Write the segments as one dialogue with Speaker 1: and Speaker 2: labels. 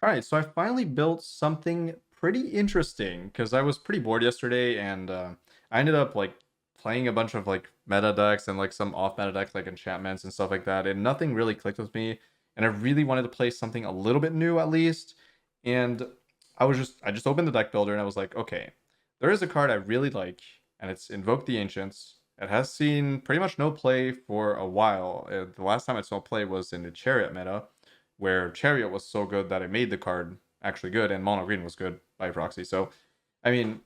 Speaker 1: All right, so I finally built something pretty interesting because I was pretty bored yesterday, and I ended up like playing a bunch of like meta decks and like some off meta decks like enchantments and stuff like that, and nothing really clicked with me. And I really wanted to play something a little bit new at least. And I just opened the deck builder and I was like, okay, there is a card I really like, and it's Invoke the Ancients. It has seen pretty much no play for a while. The last time I saw play was in the Chariot meta, where Chariot was so good that it made the card actually good, and Mono Green was good by proxy. So, I mean,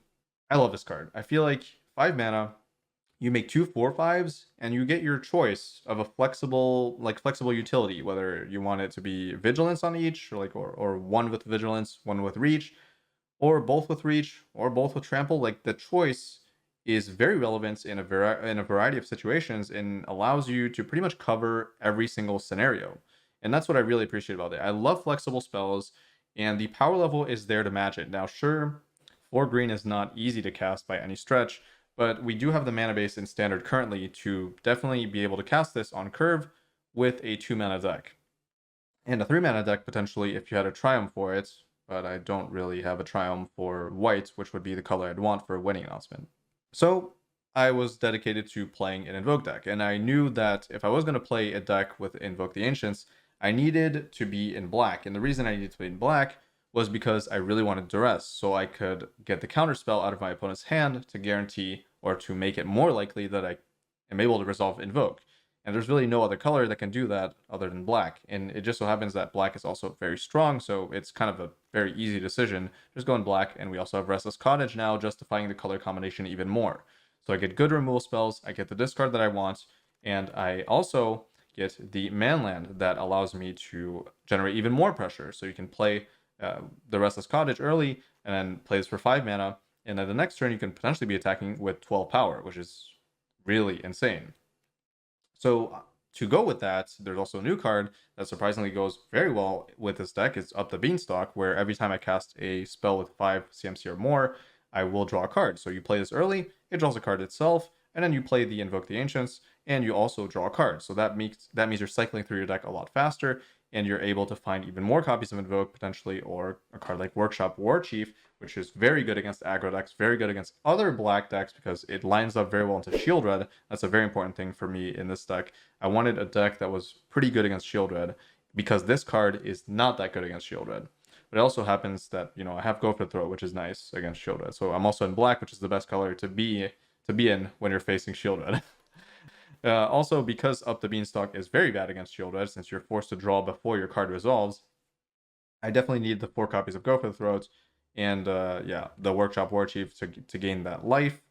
Speaker 1: I love this card. I feel like 5 mana, you make 2/4/5s, and you get your choice of a flexible utility, whether you want it to be Vigilance on each, or one with Vigilance, one with Reach, or both with Reach, or both with Trample. Like the choice is very relevant in a variety of situations and allows you to pretty much cover every single scenario. And that's what I really appreciate about it. I love flexible spells, and the power level is there to match it. Now, sure, 4 green is not easy to cast by any stretch, but we do have the mana base in standard currently to definitely be able to cast this on curve with a 2 mana deck. And a 3 mana deck potentially if you had a Triumph for it, but I don't really have a Triumph for white, which would be the color I'd want for a winning announcement. So I was dedicated to playing an Invoke deck, and I knew that if I was going to play a deck with Invoke the Ancients, I needed to be in black. And the reason I needed to be in black was because I really wanted Duress, so I could get the counterspell out of my opponent's hand to guarantee or to make it more likely that I am able to resolve Invoke. And there's really no other color that can do that other than black. And it just so happens that black is also very strong, so it's kind of a very easy decision. Just go in black, and we also have Restless Cottage now, justifying the color combination even more. So I get good removal spells, I get the discard that I want, and I also get the Manland that allows me to generate even more pressure. So you can play the Restless Cottage early, and then play this for 5 mana, and then the next turn you can potentially be attacking with 12 power, which is really insane. So to go with that, there's also a new card that surprisingly goes very well with this deck. It's Up the Beanstalk, where every time I cast a spell with 5 CMC or more, I will draw a card. So you play this early, it draws a card itself, and then you play the Invoke the Ancients, and you also draw a card. So that means you're cycling through your deck a lot faster, and you're able to find even more copies of Invoke potentially, or a card like Workshop War Chief, which is very good against aggro decks, very good against other black decks because it lines up very well into Sheoldred. That's a very important thing for me in this deck. I wanted a deck that was pretty good against Sheoldred because this card is not that good against Sheoldred. But it also happens that, I have Go for the Throat, which is nice against Sheoldred. So I'm also in black, which is the best color to be in when you're facing Sheoldred. Also, because Up the Beanstalk is very bad against Sheoldred, since you're forced to draw before your card resolves, I definitely need the 4 copies of Go for the Throat, and yeah, the Workshop War Chief to gain that life.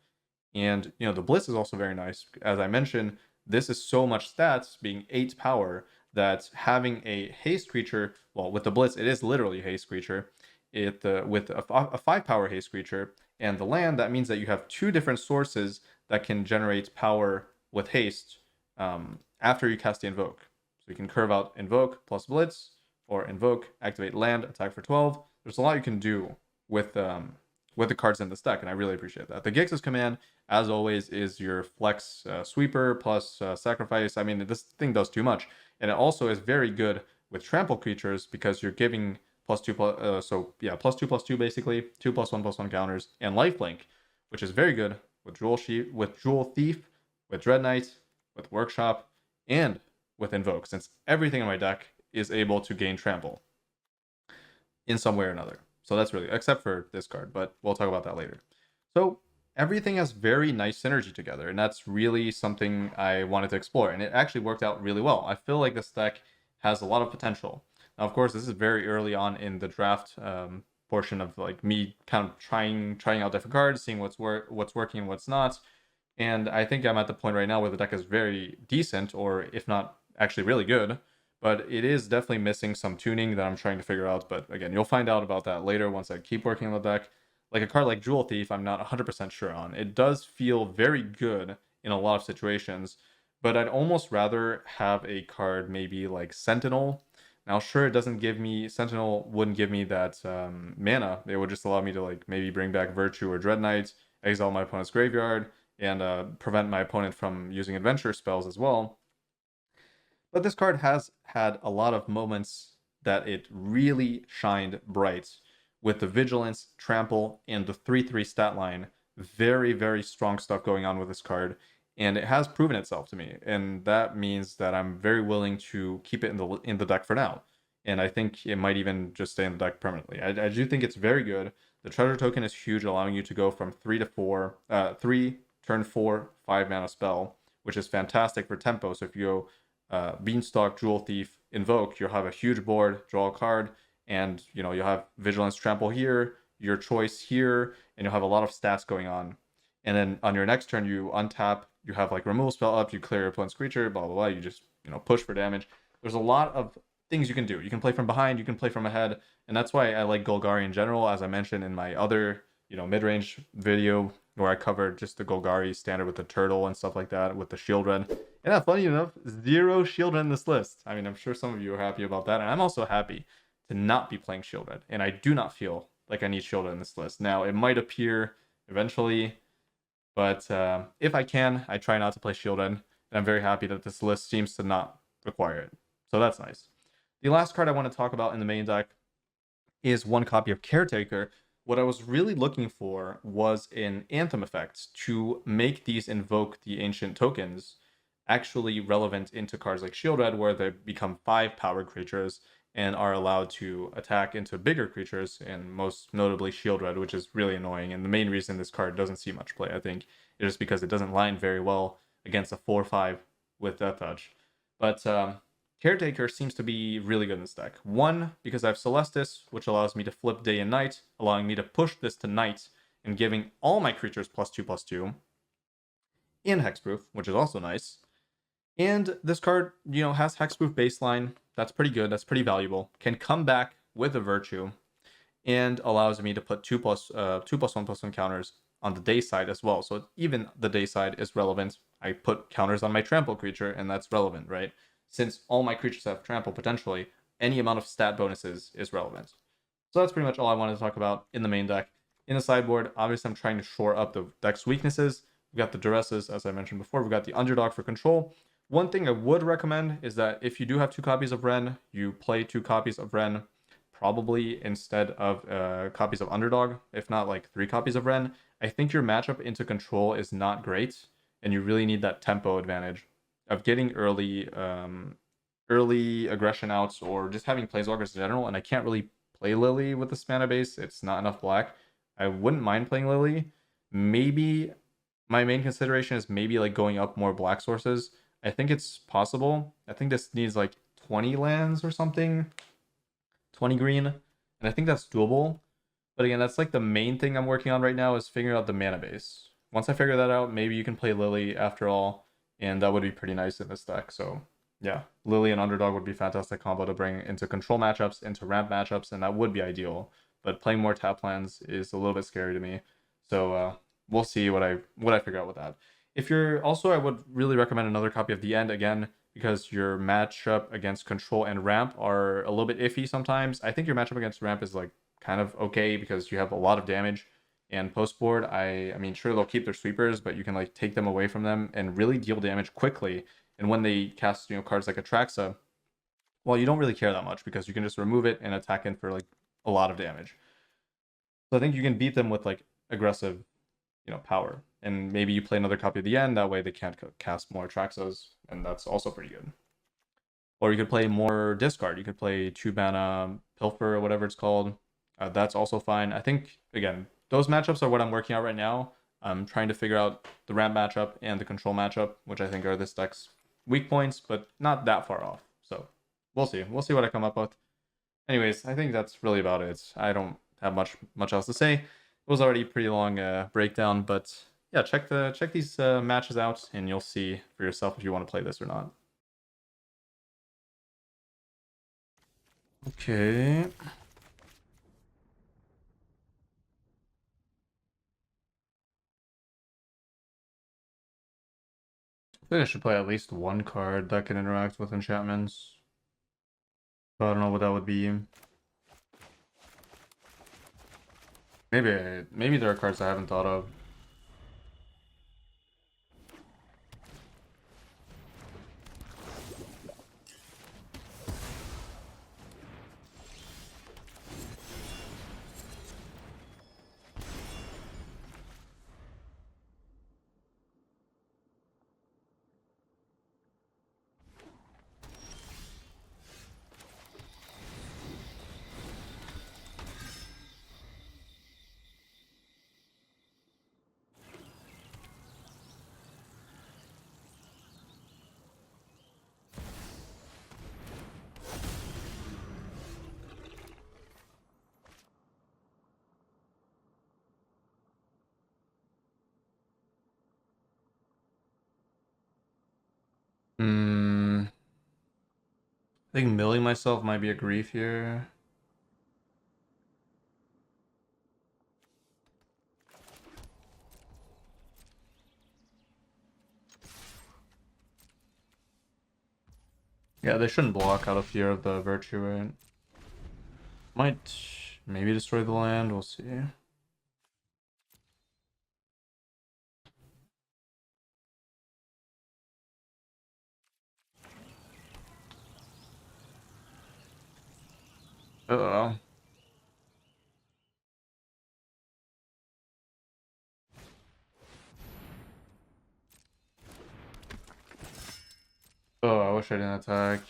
Speaker 1: And the Blitz is also very nice. As I mentioned, this is so much stats, being 8 power, that having a haste creature, well, with the Blitz, it is literally a haste creature. With a 5 power haste creature and the land, that means that you have 2 different sources that can generate power with haste after you cast the Invoke. So you can curve out Invoke plus Blitz, or Invoke, activate land, attack for 12. There's a lot you can do with the cards in this deck, and I really appreciate that. The Gix's command, as always, is your flex sweeper plus sacrifice. I mean, this thing does too much, and it also is very good with trample creatures because you're giving +2/+2 basically, 2+1/+1 counters, and lifelink, which is very good with Jewel Thief, with Dread Knight, with Workshop, and with Invoke, since everything in my deck is able to gain trample in some way or another. So that's really, except for this card, but we'll talk about that later. So everything has very nice synergy together, and that's really something I wanted to explore, and it actually worked out really well. I feel like this deck has a lot of potential. Now, of course, this is very early on in the draft portion of like me kind of trying out different cards, seeing what's working and what's not. And I think I'm at the point right now where the deck is very decent, or if not actually really good, but it is definitely missing some tuning that I'm trying to figure out. But again, you'll find out about that later once I keep working on the deck. Like a card like Jewel Thief, I'm not 100% sure on. It does feel very good in a lot of situations, but I'd almost rather have a card maybe like Sentinel. Now, sure, it doesn't give me, Sentinel wouldn't give me that mana. It would just allow me to like maybe bring back Virtue or Dread Knight, exile my opponent's graveyard, and prevent my opponent from using adventure spells as well. But this card has had a lot of moments that it really shined bright with the Vigilance, Trample, and the 3/3 stat line. Very, very strong stuff going on with this card, and it has proven itself to me, and that means that I'm very willing to keep it in the deck for now. And I think it might even just stay in the deck permanently. I do think it's very good. The treasure token is huge, allowing you to go from 3 to 4, 3 turn 4, 5 mana spell, which is fantastic for tempo. So if you go Beanstalk, Jewel Thief, Invoke, you'll have a huge board, draw a card, and you'll have Vigilance, Trample here, your choice here, and you'll have a lot of stats going on. And then on your next turn, you untap, you have like removal spell up, you clear your opponent's creature, blah blah blah. You just push for damage. There's a lot of things you can do. You can play from behind, you can play from ahead, and that's why I like Golgari in general, as I mentioned in my other mid-range video where I covered just the Golgari standard with the turtle and stuff like that, with the Sheoldred. And funny enough, 0 Sheoldred in this list. I mean, I'm sure some of you are happy about that, and I'm also happy to not be playing Sheoldred, and I do not feel like I need Sheoldred in this list. Now, it might appear eventually, but if I can, I try not to play Sheoldred, and I'm very happy that this list seems to not require it. So that's nice. The last card I want to talk about in the main deck is 1 copy of Caretaker. What I was really looking for was an Anthem effect to make these invoke the ancient tokens actually relevant into cards like Sheoldred, where they become 5 powered creatures and are allowed to attack into bigger creatures, and most notably Sheoldred, which is really annoying. And the main reason this card doesn't see much play, I think, is just because it doesn't line very well against a 4/5 with Death Touch. But Caretaker seems to be really good in this deck. 1, because I have Celestis, which allows me to flip day and night, allowing me to push this to night and giving all my creatures +2/+2. And Hexproof, which is also nice. And this card, has Hexproof baseline. That's pretty good. That's pretty valuable. Can come back with a Virtue, and allows me to put 2+1/+1 counters on the day side as well. So even the day side is relevant. I put counters on my trample creature, and that's relevant, right? Since all my creatures have trample potentially, any amount of stat bonuses is relevant. So that's pretty much all I wanted to talk about in the main deck. In the sideboard, obviously I'm trying to shore up the deck's weaknesses. We've got the Duresses, as I mentioned before. We've got the Underdog for control. One thing I would recommend is that if you do have 2 copies of Ren, you play 2 copies of Ren, probably instead of copies of Underdog, if not like 3 copies of Ren. I think your matchup into control is not great, and you really need that tempo advantage of getting early aggression outs, or just having Planeswalkers in general. And I can't really play Lily with this mana base. It's not enough black. I wouldn't mind playing Lily. Maybe my main consideration is maybe like going up more black sources. I think it's possible. I think this needs like 20 lands or something. 20 green. And I think that's doable. But again, that's like the main thing I'm working on right now, is figuring out the mana base. Once I figure that out, maybe you can play Lily after all. And that would be pretty nice in this deck. So yeah, Lily and Underdog would be fantastic combo to bring into control matchups, into ramp matchups, and that would be ideal. But playing more tap lands is a little bit scary to me. So we'll see what I figure out with that. If you're also, I would really recommend another copy of The End, again, because your matchup against control and ramp are a little bit iffy sometimes. I think your matchup against ramp is like kind of okay because you have a lot of damage. And post board, I mean, sure, they'll keep their sweepers, but you can like take them away from them and really deal damage quickly. And when they cast, cards like Atraxa, well, you don't really care that much because you can just remove it and attack in for like a lot of damage. So I think you can beat them with like aggressive, power. And maybe you play another copy of The End, that way they can't cast more Atraxas, and that's also pretty good. Or you could play more discard. You could play 2 mana Pilfer or whatever it's called. That's also fine. I think, again, those matchups are what I'm working out right now. I'm trying to figure out the ramp matchup and the control matchup, which I think are this deck's weak points, but not that far off. So we'll see. We'll see what I come up with. Anyways, I think that's really about it. I don't have much else to say. It was already a pretty long breakdown, but yeah, check these matches out, and you'll see for yourself if you want to play this or not. Okay. I think I should play at least 1 card that can interact with enchantments. But I don't know what that would be. Maybe there are cards I haven't thought of. Hmm. I think milling myself might be a grief here. Yeah, they shouldn't block out of fear of the virtue, right? Might maybe destroy the land, we'll see. Uh-oh. Oh, I wish I didn't attack.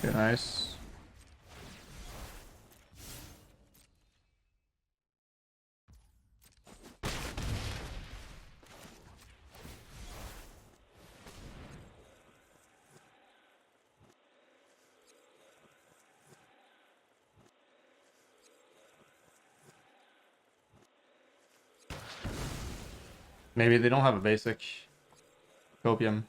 Speaker 1: Okay, nice. Maybe they don't have a basic copium.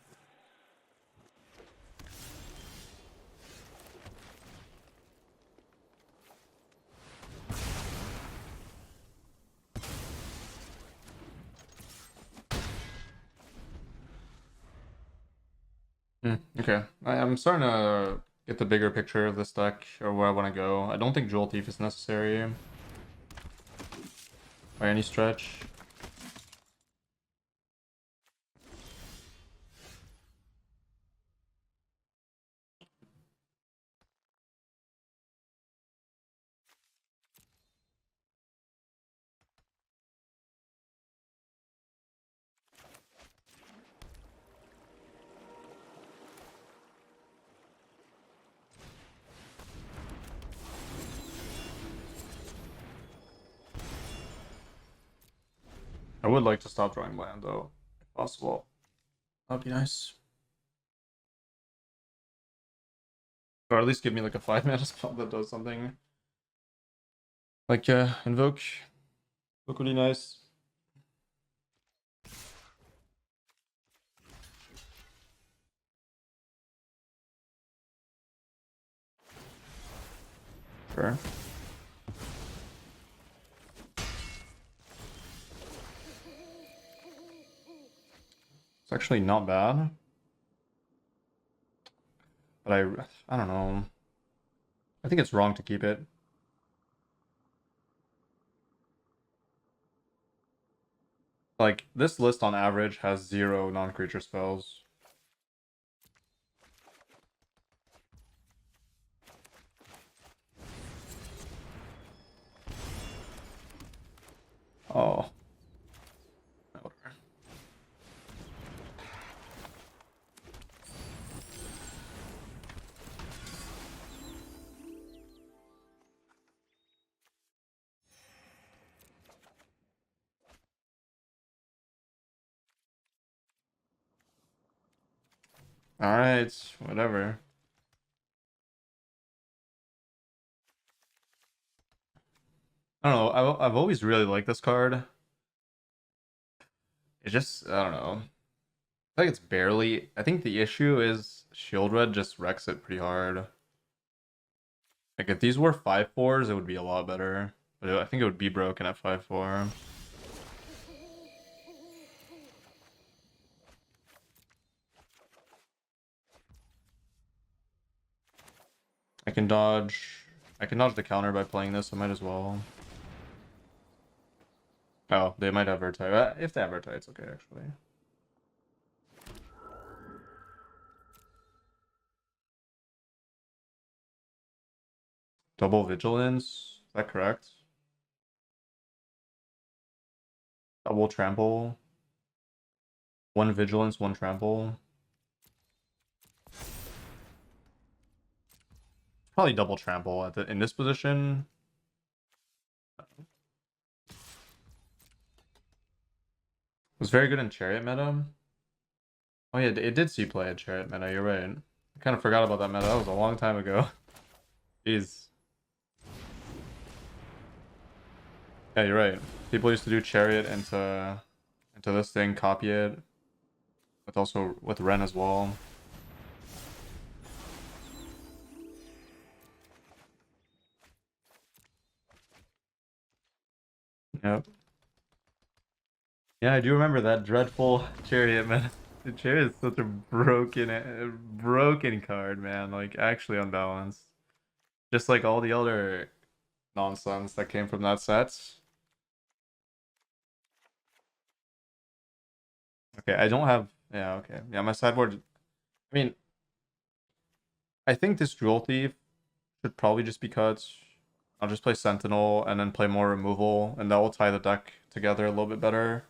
Speaker 1: Okay, I'm starting to get the bigger picture of this deck or where I want to go. I don't think Jewel Thief is necessary by any stretch. I would like to stop drawing land though, if possible. That'd be nice. Or at least give me like a 5-mana spell that does something. Like invoke. Look really nice. Sure. It's actually not bad. But I don't know. I think it's wrong to keep it. Like, this list on average has 0 non-creature spells. Oh. Whatever. Alright, whatever. I don't know, I've always really liked this card. It just, I don't know. I think it's barely... I think the issue is Sheoldred just wrecks it pretty hard. Like, if these were 5/4s, it would be a lot better. But I think it would be broken at 5/4. I can dodge... I can dodge the counter by playing this, I might as well. Oh, they might have Vertite. If they have Vertite, it's okay, actually. Double Vigilance? Is that correct? Double Trample? One Vigilance, one Trample? Probably double Trample at in this position. Was very good in Chariot meta. Oh yeah, it did see play at Chariot meta, you're right. I kind of forgot about that meta. That was a long time ago. Jeez. Yeah, you're right. People used to do Chariot into this thing, copy it. With also with Ren as well. Yep. Yeah, I do remember that dreadful Chariot, man. The Chariot is such a broken card, man. Like, actually unbalanced. Just like all the other nonsense that came from that set. Okay, I don't have... Yeah, okay. Yeah, my sideboard... I mean, I think this Jewel Thief should probably just be cut. I'll just play Sentinel and then play more removal, and that will tie the deck together a little bit better.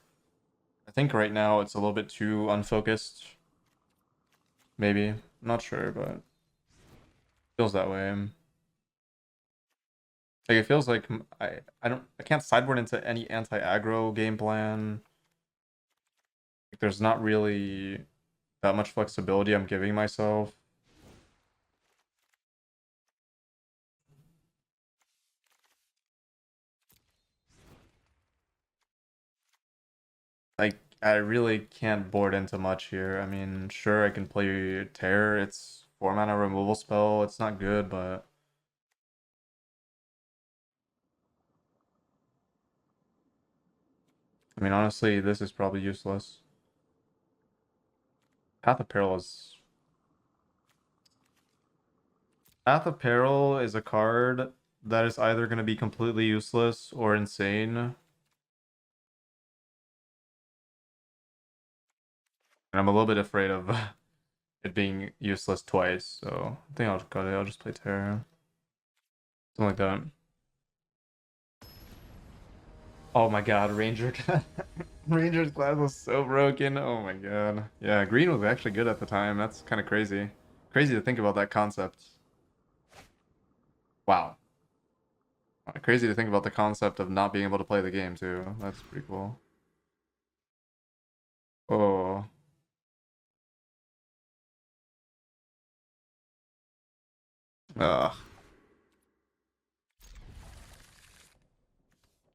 Speaker 1: I think right now it's a little bit too unfocused. Maybe. I'm not sure, but feels that way. Like it feels like I can't sideboard into any anti-aggro game plan. Like there's not really that much flexibility I'm giving myself. Like I really can't board into much here. I mean, sure I can play Tear. It's 4-mana removal spell. It's not good, but I mean honestly, this is probably useless. Path of Peril is Path of Peril is a card that is either going to be completely useless or insane. And I'm a little bit afraid of it being useless twice, so I think I'll just cut it. I'll just play Terra. Something like that. Oh my god, Ranger. Ranger's class was so broken. Oh my god. Yeah, green was actually good at the time. That's kind of crazy. Crazy to think about that concept. Wow. Crazy to think about the concept of not being able to play the game too. That's pretty cool. Oh. Ugh.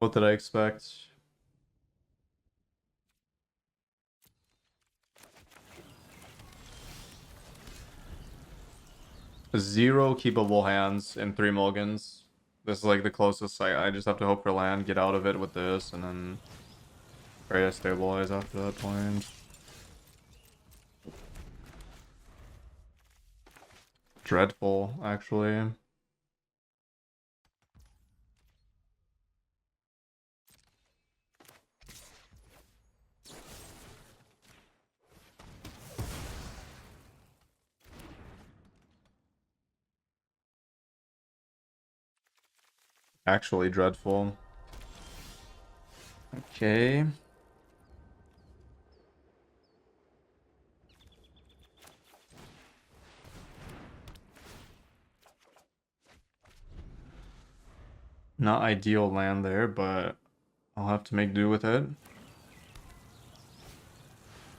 Speaker 1: What did I expect? Zero keepable hands in 3 mulligans. This is like the closest I just have to hope for land, get out of it with this, and then try to stabilize after that point. Dreadful, actually. Actually dreadful. Okay. Not ideal land there, but I'll have to make do with it.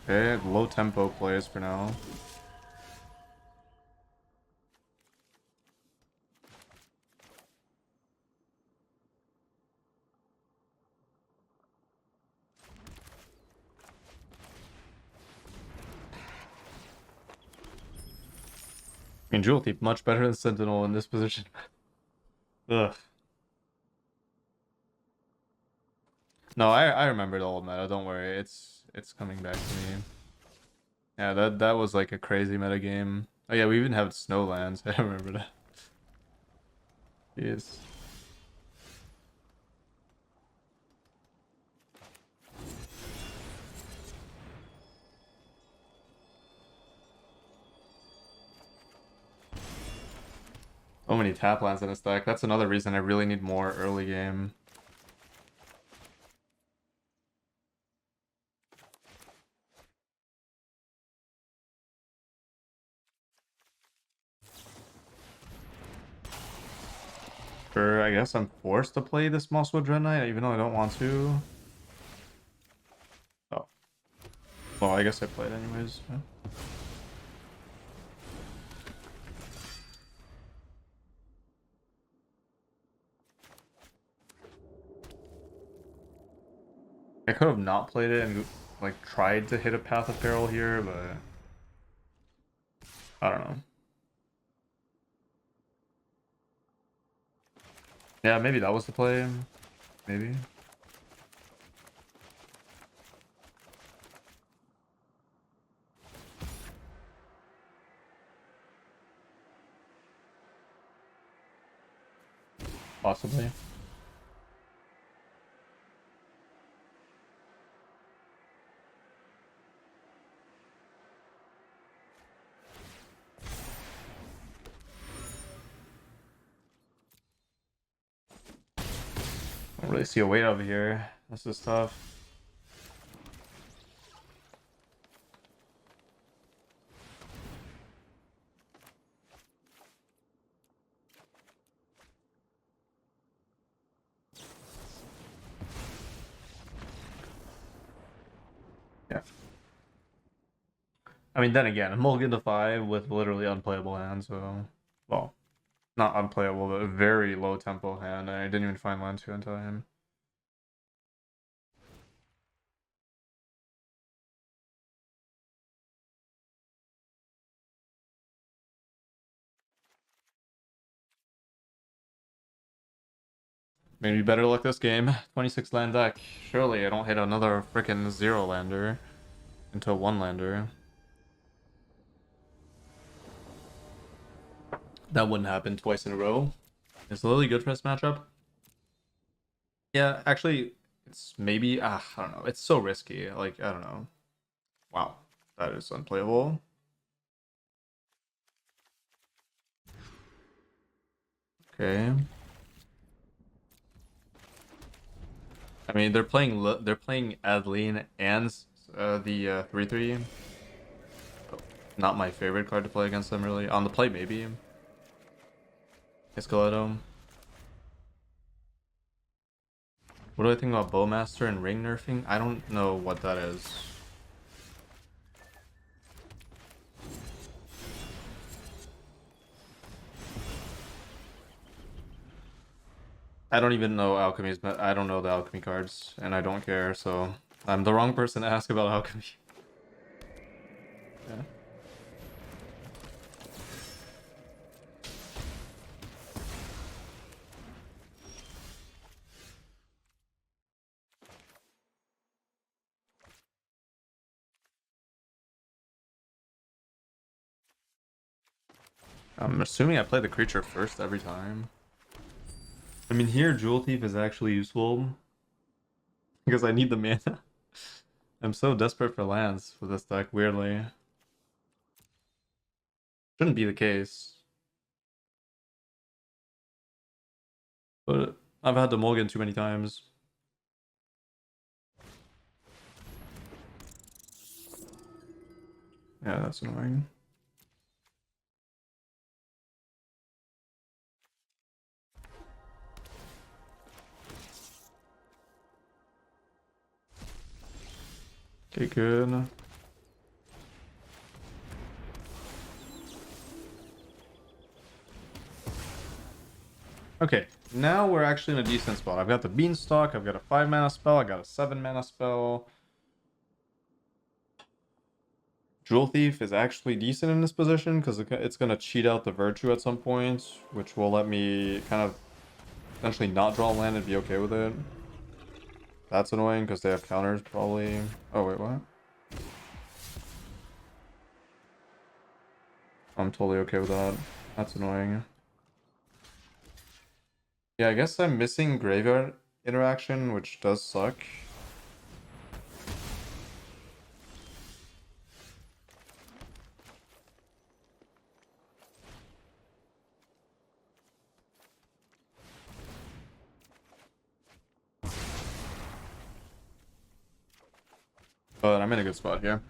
Speaker 1: Okay, low tempo plays for now. I mean, Jewel Thief much better than Sentinel in this position. Ugh. No, I remember the old meta. Don't worry, it's coming back to me. Yeah, that was like a crazy meta game. Oh yeah, we even have Snowlands. I remember that. Jeez. So many tap lands in this deck. That's another reason I really need more early game. Sure, I guess I'm forced to play this Mosswood Dread Knight, even though I don't want to. Oh. Well, I guess I played anyways. Yeah. I could have not played it and like tried to hit a Path of Peril here, but I don't know. Yeah, maybe that was the play. Maybe. Possibly. I don't really see a weight over here. This is tough. Yeah. I mean, then again, I'm mulligan to 5 with literally unplayable hands, so... Well, not unplayable, but a very low tempo hand, and I didn't even find land 2 in time. Maybe better luck this game. 26 land deck. Surely I don't hit another freaking 0 lander into a 1 lander. That wouldn't happen twice in a row. Is Lily good for this matchup? Yeah, actually, it's maybe... I don't know. It's so risky. Like, I don't know. Wow. That is unplayable. Okay. I mean, they're playing Adeline and the 3/3. Not my favorite card to play against them, really. On the play, maybe. Escalado. What do I think about Bowmaster and ring nerfing? I don't know what that is. I don't even know alchemy's. I don't know the alchemy cards, and I don't care. So I'm the wrong person to ask about alchemy. Yeah. I'm assuming I play the creature first every time. I mean, here Jewel Thief is actually useful because I need the mana. I'm so desperate for lands with this deck, weirdly. Shouldn't be the case. But I've had to mulligan too many times. Yeah, that's annoying. Okay, good. Okay, now we're actually in a decent spot. I've got the Beanstalk, I've got a 5 mana spell, I got a 7 mana spell. Jewel Thief is actually decent in this position because it's going to cheat out the Virtue at some point, which will let me kind of potentially not draw land and be okay with it. That's annoying because they have counters probably. Oh, wait, what? I'm totally okay with that. That's annoying. Yeah, I guess I'm missing graveyard interaction, which does suck. But I'm in a good spot here.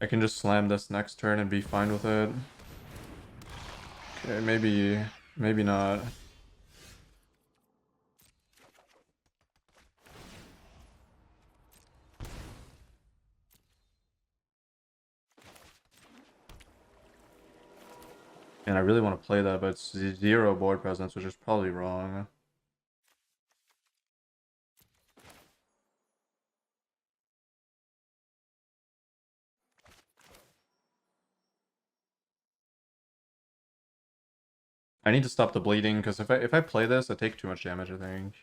Speaker 1: I can just slam this next turn and be fine with it. Okay, maybe not. And I really want to play that, but it's 0 board presence, which is probably wrong. I need to stop the bleeding, because if I play this, I take too much damage, I think.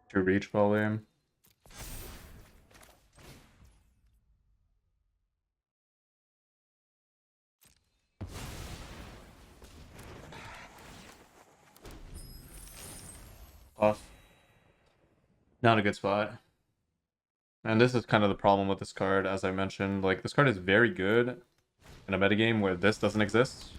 Speaker 1: To reach, probably. Off. Not a good spot. And this is kind of the problem with this card, as I mentioned. Like, this card is very good in a metagame where this doesn't exist.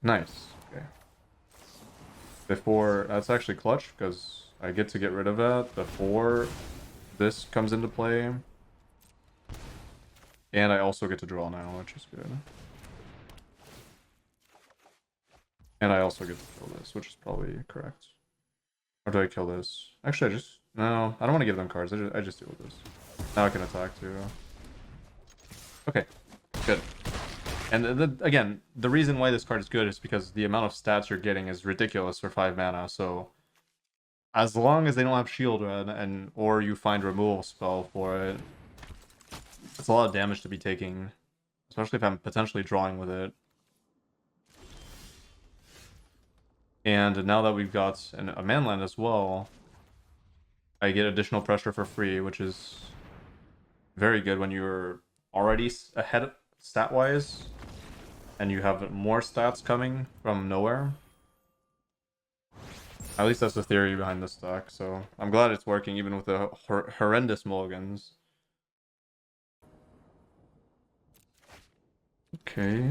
Speaker 1: Nice. Okay. Before, that's actually clutch, because I get to get rid of that before this comes into play. And I also get to draw now, which is good. And I also get to kill this, which is probably correct. Or do I kill this? Actually, no, I don't want to give them cards. I just deal with this. Now I can attack too. Okay, good. And again, the reason why this card is good is because the amount of stats you're getting is ridiculous for 5 mana, so as long as they don't have Sheoldred or you find removal spell for it, it's a lot of damage to be taking. Especially if I'm potentially drawing with it. And now that we've got a manland as well, I get additional pressure for free, which is very good when you're already ahead stat-wise, and you have more stats coming from nowhere. At least that's the theory behind this deck, so I'm glad it's working even with the horrendous mulligans. Okay,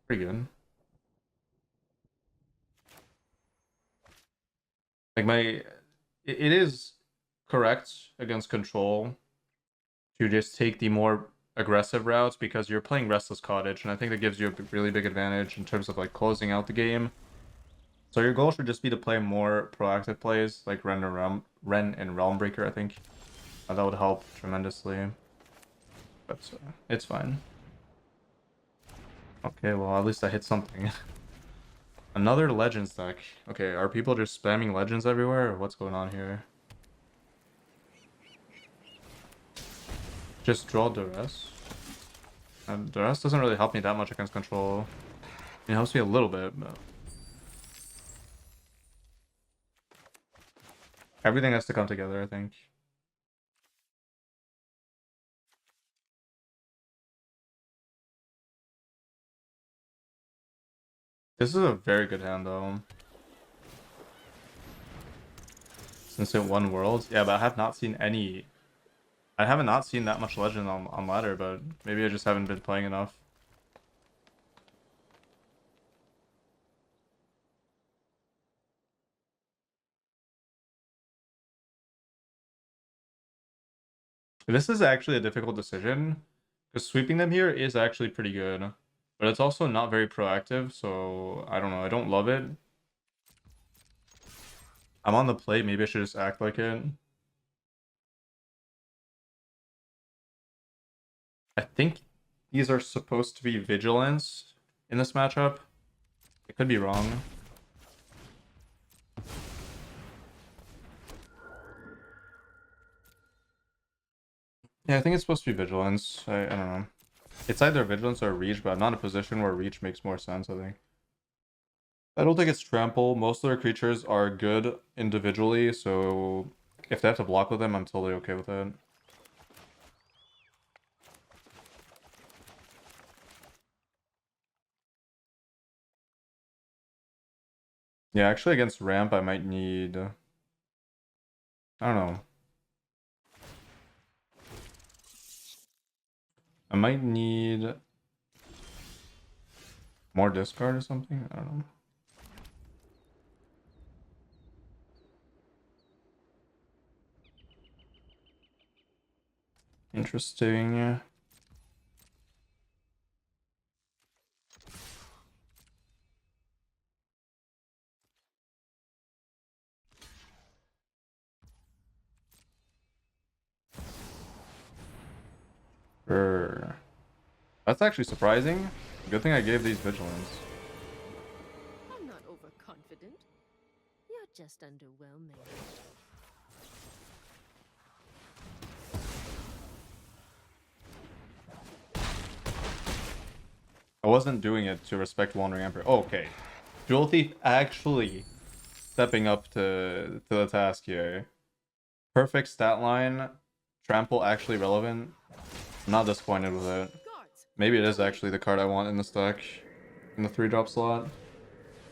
Speaker 1: pretty good. Like it is correct against control to just take the more aggressive routes because you're playing Restless Cottage, and I think that gives you a really big advantage in terms of like closing out the game. So your goal should just be to play more proactive plays like Ren and Realmbreaker, I think. That would help tremendously. But it's fine. Okay, well at least I hit something. Another Legends deck. Okay, are people just spamming Legends everywhere, or what's going on here? Just draw Duress. And Duress doesn't really help me that much against control. It helps me a little bit, but... everything has to come together, I think. This is a very good hand, though. Since it won Worlds. Yeah, but I have not seen any... I haven't not seen that much Legend on ladder, but maybe I just haven't been playing enough. This is actually a difficult decision, because sweeping them here is actually pretty good. But it's also not very proactive, so I don't know. I don't love it. I'm on the plate. Maybe I should just act like it. I think these are supposed to be Vigilance in this matchup. I could be wrong. Yeah, I think it's supposed to be Vigilance. I don't know. It's either Vigilance or Reach, but I'm not in a position where Reach makes more sense, I think. I don't think it's Trample. Most of their creatures are good individually, so if they have to block with them, I'm totally okay with it. Yeah, actually against ramp, I might need... I don't know. I might need more discard or something. I don't know. Interesting. Sure. That's actually surprising. Good thing I gave these vigilance.
Speaker 2: I'm not overconfident. You're just underwhelming.
Speaker 1: I wasn't doing it to respect Wandering Emperor. Oh, okay. Jewel Thief actually stepping up to the task here. Perfect stat line. Trample actually relevant. I'm not disappointed with it. Maybe it is actually the card I want in the stack. In the 3-drop slot.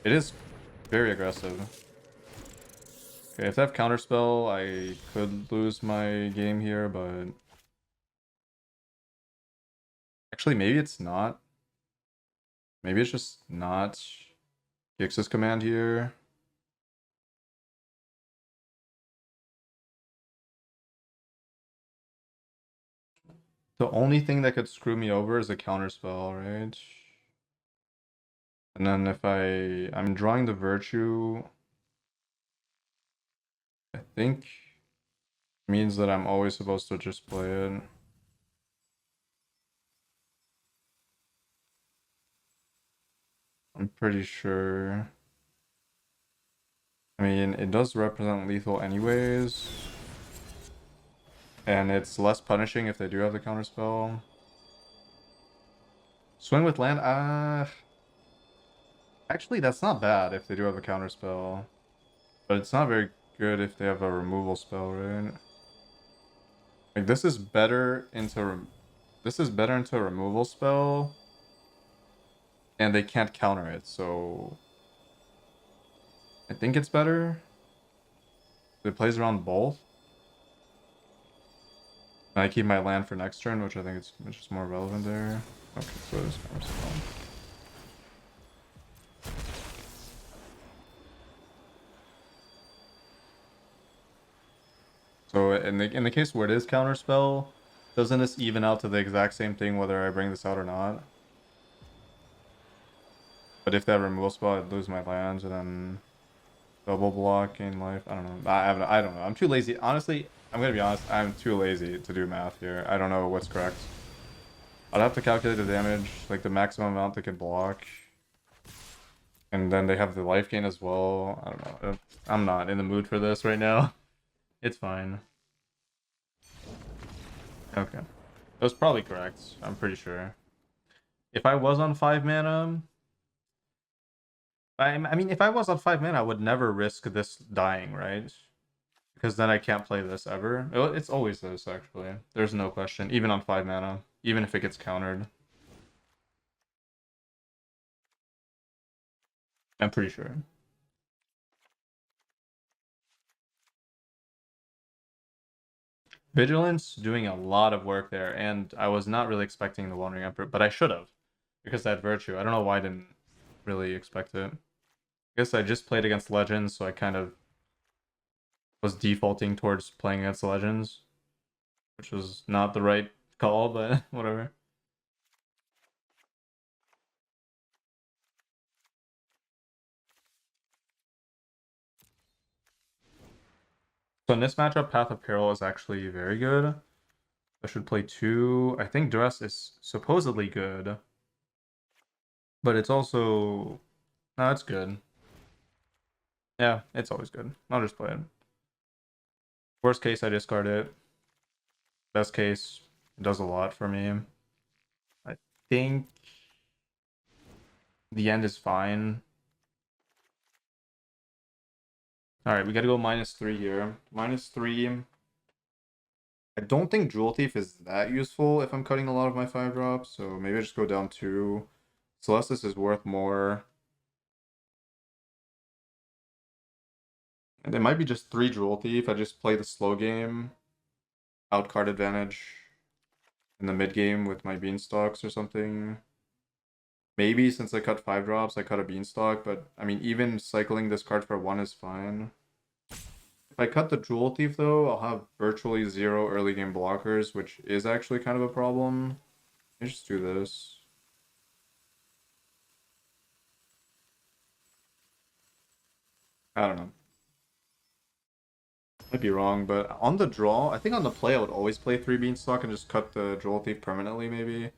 Speaker 1: It is very aggressive. Okay, if they have counterspell, I could lose my game here, but... Actually, maybe it's not. Maybe it's just not Gix's command here. The only thing that could screw me over is a counterspell, right? And then if I'm drawing the virtue, I think means that I'm always supposed to just play it. I'm pretty sure. I mean, it does represent lethal anyways. And it's less punishing if they do have the counterspell. Swing with land? Actually, that's not bad if they do have a counterspell. But it's not very good if they have a removal spell, right? Like, this is better into a removal spell. And they can't counter it, so... I think it's better. It plays around both. And I keep my land for next turn, which I think it's just more relevant there. Okay, so it's counterspell. So in the case where it is counterspell, doesn't this even out to the exact same thing whether I bring this out or not? But if that removal spell, I'd lose my lands and then double block, gain life. I don't know. I don't know. I'm too lazy. Honestly, I'm gonna be honest. I'm too lazy to do math here. I don't know what's correct. I'd have to calculate the damage, like the maximum amount they can block. And then they have the life gain as well. I don't know. I'm not in the mood for this right now. It's fine. Okay. That was probably correct. I'm pretty sure. If I was on 5 mana... I mean, if I was on 5 mana, I would never risk this dying, right? Because then I can't play this ever. It's always this, actually. There's no question. Even on 5 mana. Even if it gets countered. I'm pretty sure. Vigilance doing a lot of work there, and I was not really expecting the Wandering Emperor, but I should have. Because that Virtue. I don't know why I didn't really expect it. I guess I just played against Legends, so I kind of was defaulting towards playing against Legends. Which was not the right call, but whatever. So in this matchup, Path of Peril is actually very good. I should play 2. I think Duress is supposedly good. But it's also... No, it's good. Yeah, it's always good. I'll just play it. Worst case, I discard it. Best case, it does a lot for me. I think the end is fine. Alright, we gotta go -3 here. -3. I don't think Jewel Thief is that useful if I'm cutting a lot of my 5-drops, so maybe I just go down 2. Celestis is worth more. And it might be just 3 Jewel Thief. I just play the slow game. Out card advantage in the mid game with my Beanstalks or something. Maybe since I cut 5-drops, I cut a Beanstalk, but I mean, even cycling this card for 1 is fine. If I cut the Jewel Thief though, I'll have virtually 0 early game blockers, which is actually kind of a problem. Let's just do this. I don't know. Might be wrong, but on the draw, I think on the play I would always play 3 Beanstalk and just cut the Jewel Thief permanently, maybe.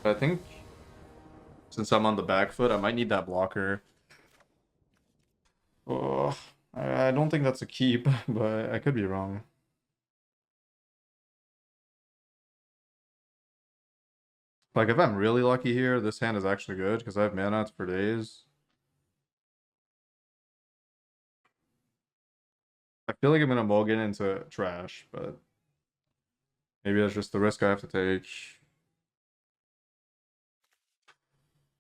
Speaker 1: But I think since I'm on the back foot, I might need that blocker. Oh, I don't think that's a keep, but I could be wrong. Like, if I'm really lucky here, this hand is actually good, because I have mana for days. I feel like I'm gonna mulligan into trash, but maybe that's just the risk I have to take.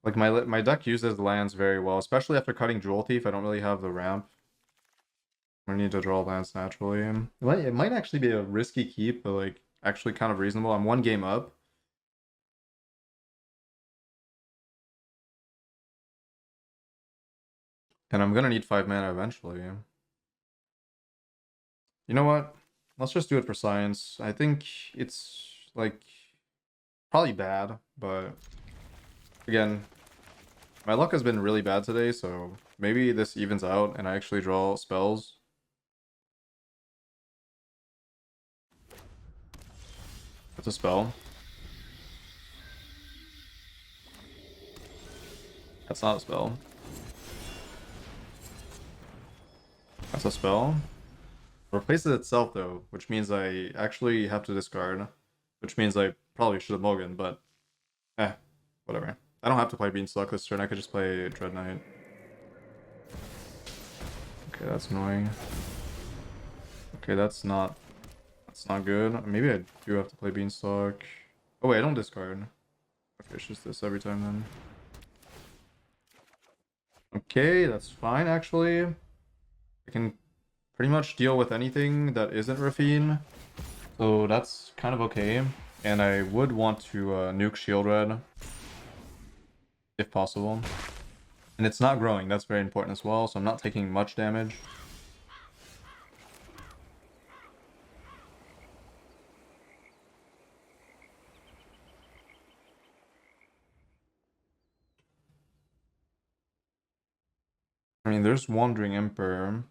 Speaker 1: Like, my deck uses lands very well, especially after cutting Jewel Thief. I don't really have the ramp. I need to draw lands naturally. It might actually be a risky keep, but like actually kind of reasonable. I'm 1 game up. And I'm gonna need 5 mana eventually. You know what? Let's just do it for science. I think it's like probably bad, but again, my luck has been really bad today, so maybe this evens out and I actually draw spells. That's a spell. That's not a spell. That's a spell. Replaces itself though, which means I actually have to discard, which means I probably should have mulliganed, but whatever. I don't have to play Beanstalk this turn. I could just play Dread Knight. Okay, that's annoying. Okay, that's not good. Maybe I do have to play Beanstalk. Oh wait, I don't discard. Okay, it's just this every time then. Okay, that's fine actually. I can pretty much deal with anything that isn't Rafine. So that's kind of okay. And I would want to nuke Sheoldred if possible. And it's not growing, that's very important as well, so I'm not taking much damage. I mean, there's Wandering Emperor.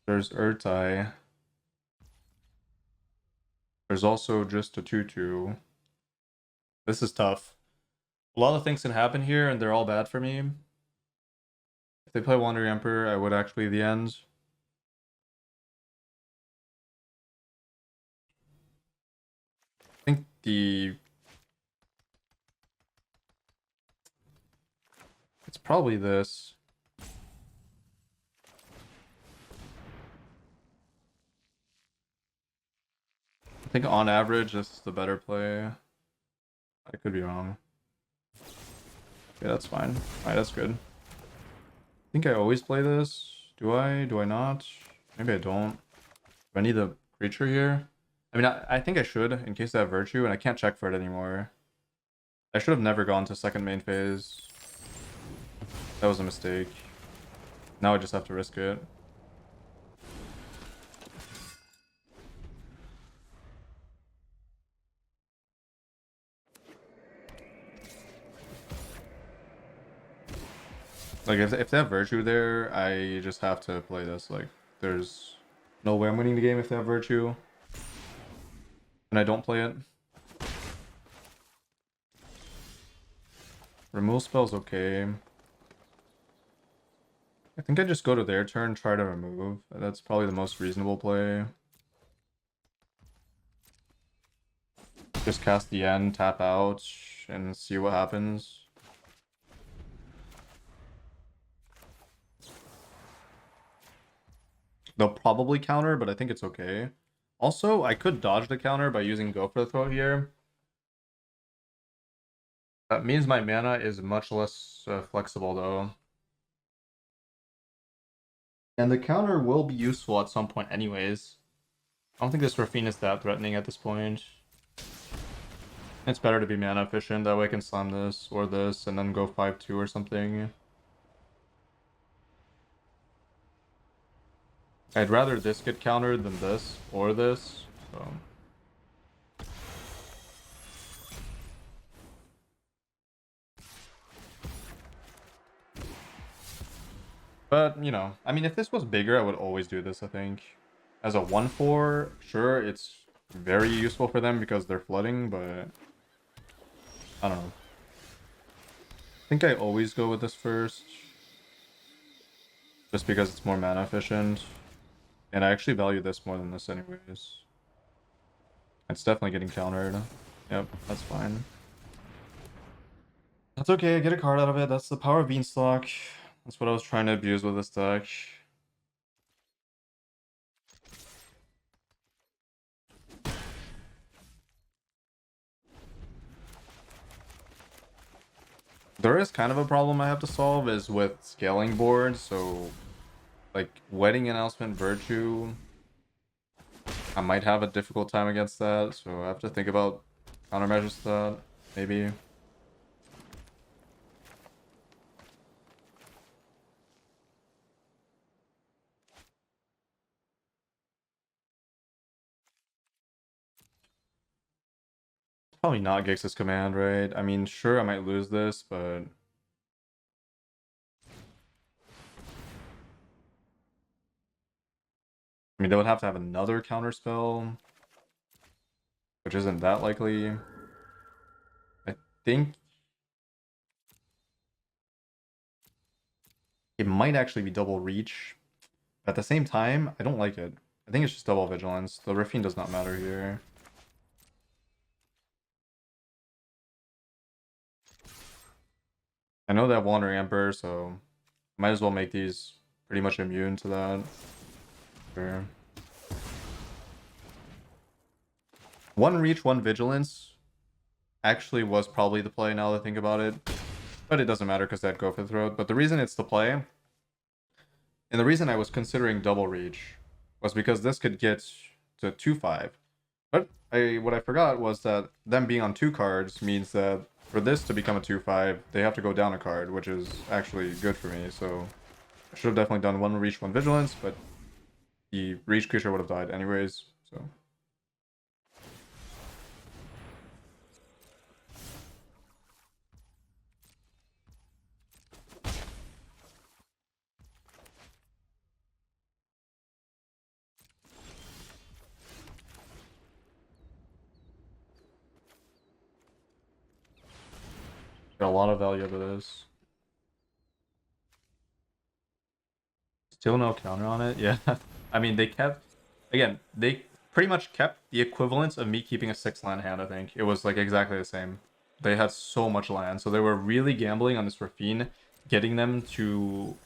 Speaker 1: There's Urtai. There's also just a 2/2. This is tough. A lot of things can happen here, and they're all bad for me. If they play Wandering Emperor, I would actually the end. I think it's probably this. I think on average, this is the better play. I could be wrong. Okay, that's fine. Alright, that's good. I think I always play this. Do I? Do I not? Maybe I don't. Do I need the creature here? I mean, I think I should, in case I have Virtue, and I can't check for it anymore. I should have never gone to second main phase. That was a mistake. Now I just have to risk it. Like, if they have Virtue there, I just have to play this. Like, there's no way I'm winning the game if they have Virtue. And I don't play it. Remove spell's okay. I think I just go to their turn, try to remove. That's probably the most reasonable play. Just cast the end, tap out, and see what happens. They'll probably counter, but I think it's okay. Also, I could dodge the counter by using Go for the Throat here. That means my mana is much less flexible, though. And the counter will be useful at some point anyways. I don't think this Rafine is that threatening at this point. It's better to be mana efficient, that way I can slam this or this and then go 5-2 or something. I'd rather this get countered than this or this, so... But, you know, I mean, if this was bigger, I would always do this, I think. As a 1/4, sure, it's very useful for them because they're flooding, but I don't know. I think I always go with this first, just because it's more mana efficient. And I actually value this more than this anyways. It's definitely getting countered. Yep, that's fine. That's okay, I get a card out of it. That's the power of Beanstalk. That's what I was trying to abuse with this deck. There is kind of a problem I have to solve is with scaling boards, so like Wedding Announcement Virtue, I might have a difficult time against that, so I have to think about countermeasures to that, maybe. Probably not Gix's command, right? I mean, sure, I might lose this, but I mean, they would have to have another counter spell, which isn't that likely. I think it might actually be double reach. At the same time, I don't like it. I think it's just double vigilance. The Riffing does not matter here. I know they have Wandering Emperor, so might as well make these pretty much immune to that. Sure. One reach, one vigilance actually was probably the play now that I think about it. But it doesn't matter because that go for the throat. But the reason it's the play, and the reason I was considering double reach, was because this could get to 2/5. But what I forgot was that them being on 2 cards means that for this to become a 2/5, they have to go down a card, which is actually good for me. So I should have definitely done one reach, one vigilance, but the reach creature would have died anyways. So got a lot of value out of this. Still no counter on it. Yeah. I mean, they kept, again, they pretty much kept the equivalence of me keeping a 6-land hand, I think. It was like exactly the same. They had so much land, so they were really gambling on this Rafine, getting them to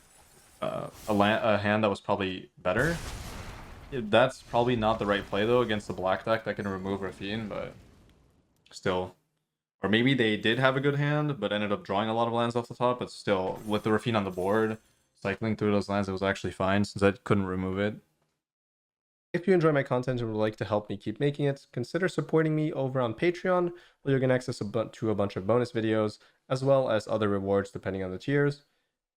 Speaker 1: a hand that was probably better. That's probably not the right play though against the black deck that can remove Rafine, but still. Or maybe they did have a good hand, but ended up drawing a lot of lands off the top, but still, with the Rafine on the board, cycling through those lands, it was actually fine since I couldn't remove it.
Speaker 3: If you enjoy my content and would like to help me keep making it, consider supporting me over on Patreon, where you're going to access to a bunch of bonus videos, as well as other rewards depending on the tiers.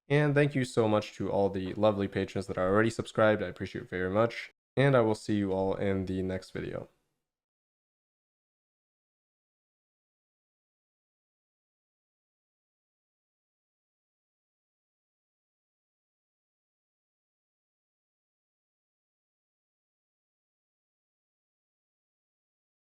Speaker 3: And thank you so much to all the lovely patrons that are already subscribed. I appreciate it very much. And I will see you all in the next video.